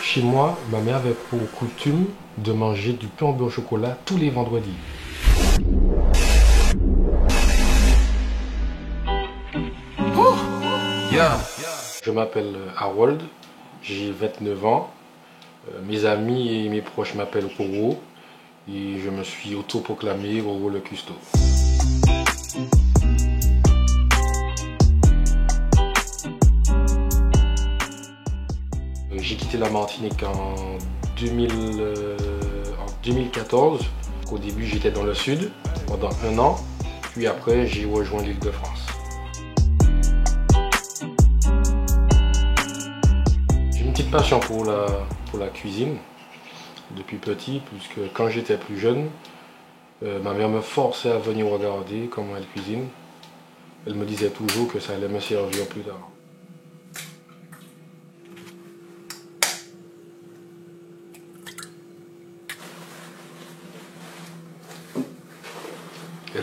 Chez moi, ma mère avait pour coutume de manger du pain au beurre au chocolat tous les vendredis. Je m'appelle Harold, j'ai 29 ans. Mes amis et mes proches m'appellent Roro et je me suis autoproclamé Roro le Custo. J'ai quitté la Martinique en 2014. Au début, j'étais dans le sud pendant 1 an, puis après, j'ai rejoint l'Île-de-France. J'ai une petite passion pour la cuisine depuis petit, puisque quand j'étais plus jeune, ma mère me forçait à venir regarder comment elle cuisine. Elle me disait toujours que ça allait me servir plus tard.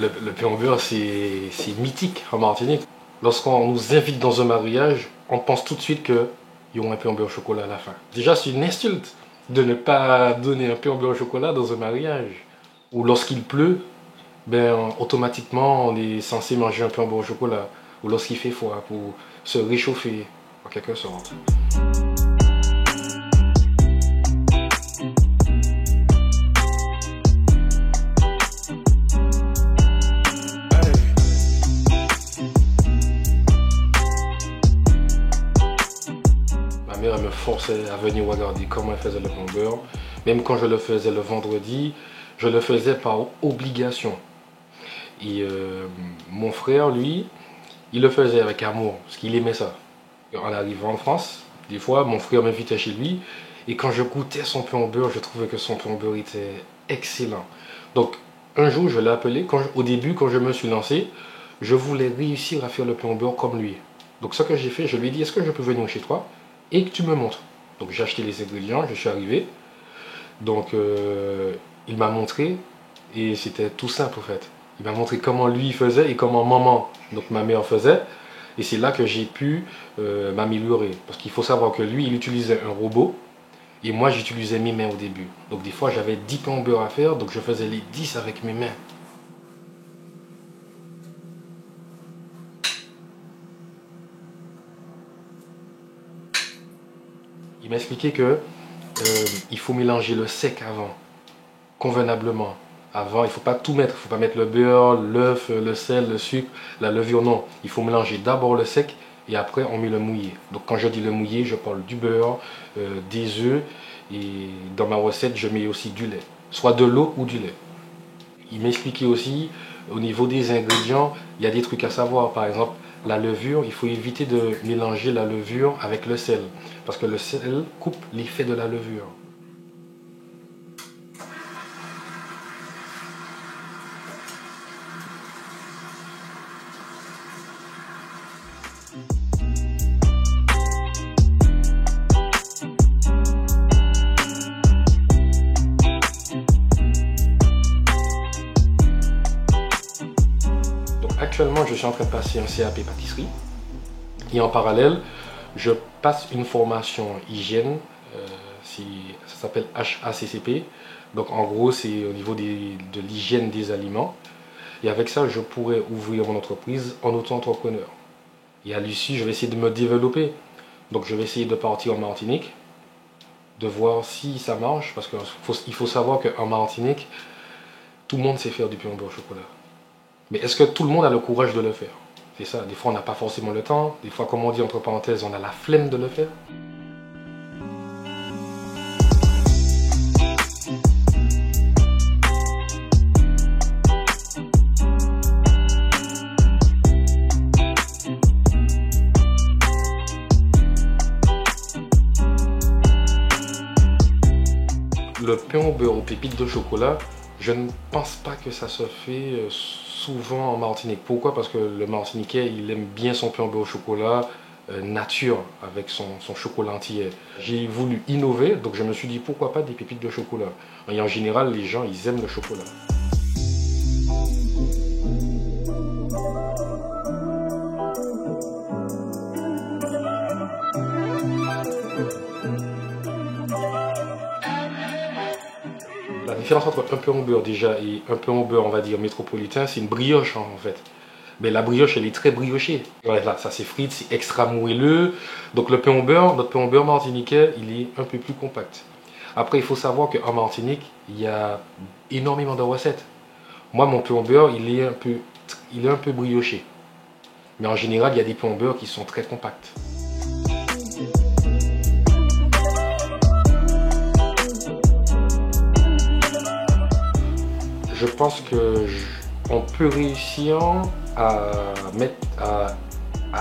Le pain au beurre, c'est mythique en Martinique. Lorsqu'on nous invite dans un mariage, on pense tout de suite qu'il y aura un pain au beurre au chocolat à la fin. Déjà, c'est une insulte de ne pas donner un pain au beurre au chocolat dans un mariage. Ou lorsqu'il pleut, automatiquement, on est censé manger un pain au beurre au chocolat. Ou lorsqu'il fait froid, pour se réchauffer, en quelque sorte. Elle me forçait à venir regarder comment elle faisait le pain au beurre. Même quand je le faisais le vendredi, je le faisais par obligation. Et mon frère, lui, il le faisait avec amour, parce qu'il aimait ça. Et en arrivant en France, des fois, mon frère m'invitait chez lui, et quand je goûtais son pain au beurre, je trouvais que son pain au beurre était excellent. Donc, un jour, je l'ai appelé, au début, quand je me suis lancé, je voulais réussir à faire le pain au beurre comme lui. Donc, ce que j'ai fait, je lui ai dit, est-ce que je peux venir chez toi et que tu me montres? Donc j'ai acheté les ingrédients, je suis arrivé. Donc il m'a montré et c'était tout simple en fait. Il m'a montré comment lui faisait et comment maman, donc ma mère, faisait. Et c'est là que j'ai pu m'améliorer. Parce qu'il faut savoir que lui, il utilisait un robot et moi j'utilisais mes mains au début. Donc des fois j'avais 10 pains au beurre à faire, donc je faisais les 10 avec mes mains. Il m'a expliqué que il faut mélanger le sec avant, convenablement. Avant, il ne faut pas tout mettre. Il ne faut pas mettre le beurre, l'œuf, le sel, le sucre, la levure, non. Il faut mélanger d'abord le sec et après on met le mouillé. Donc quand je dis le mouillé, je parle du beurre, des œufs et dans ma recette, je mets aussi du lait. Soit de l'eau ou du lait. Il m'a expliqué aussi, au niveau des ingrédients, il y a des trucs à savoir. Par exemple, la levure, il faut éviter de mélanger la levure avec le sel. Parce que le sel coupe l'effet de la levure. Actuellement, je suis en train de passer un CAP pâtisserie et en parallèle, je passe une formation hygiène, ça s'appelle HACCP. Donc en gros, c'est au niveau de l'hygiène des aliments. Et avec ça, je pourrais ouvrir mon entreprise en auto-entrepreneur. Et à l'issue, je vais essayer de me développer. Donc je vais essayer de partir en Martinique, de voir si ça marche, parce qu'il faut savoir qu'en Martinique, tout le monde sait faire du pain au beurre au chocolat. Mais est-ce que tout le monde a le courage de le faire? C'est ça, des fois on n'a pas forcément le temps, des fois comme on dit entre parenthèses, on a la flemme de le faire. Le pain au beurre aux pépites de chocolat, je ne pense pas que ça se fait souvent en Martinique. Pourquoi? Parce que le Martiniquais, il aime bien son pain au beurre au chocolat nature, avec son chocolat entier. J'ai voulu innover, donc je me suis dit pourquoi pas des pépites de chocolat. Et en général, les gens, ils aiment le chocolat. La différence entre un pain au beurre déjà et un pain au beurre, on va dire, métropolitain, c'est une brioche en fait. Mais la brioche, elle est très briochée. Voilà, ça s'effrite, c'est extra moelleux. Donc le pain au beurre, notre pain au beurre martiniquais, il est un peu plus compact. Après, il faut savoir qu'en Martinique, il y a énormément de recettes. Moi, mon pain au beurre, il est un peu brioché. Mais en général, il y a des pains au beurre qui sont très compacts. Je pense qu'on peut réussir à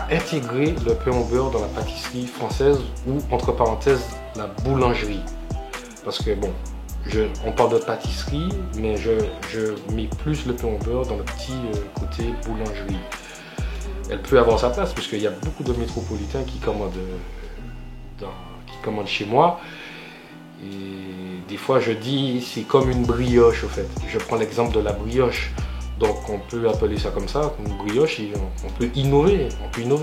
intégrer le pain au beurre dans la pâtisserie française ou, entre parenthèses, la boulangerie. Parce que bon, on parle de pâtisserie, mais je mets plus le pain au beurre dans le petit côté boulangerie. Elle peut avoir sa place, puisqu'il y a beaucoup de métropolitains qui commandent chez moi. Et des fois, je dis, c'est comme une brioche, au fait. Je prends l'exemple de la brioche. Donc, on peut appeler ça comme ça, une brioche, et on peut innover.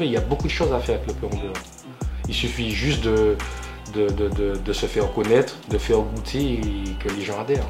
Il y a beaucoup de choses à faire avec le pain au beurre. Il suffit juste de se faire connaître, de faire goûter et que les gens adhèrent.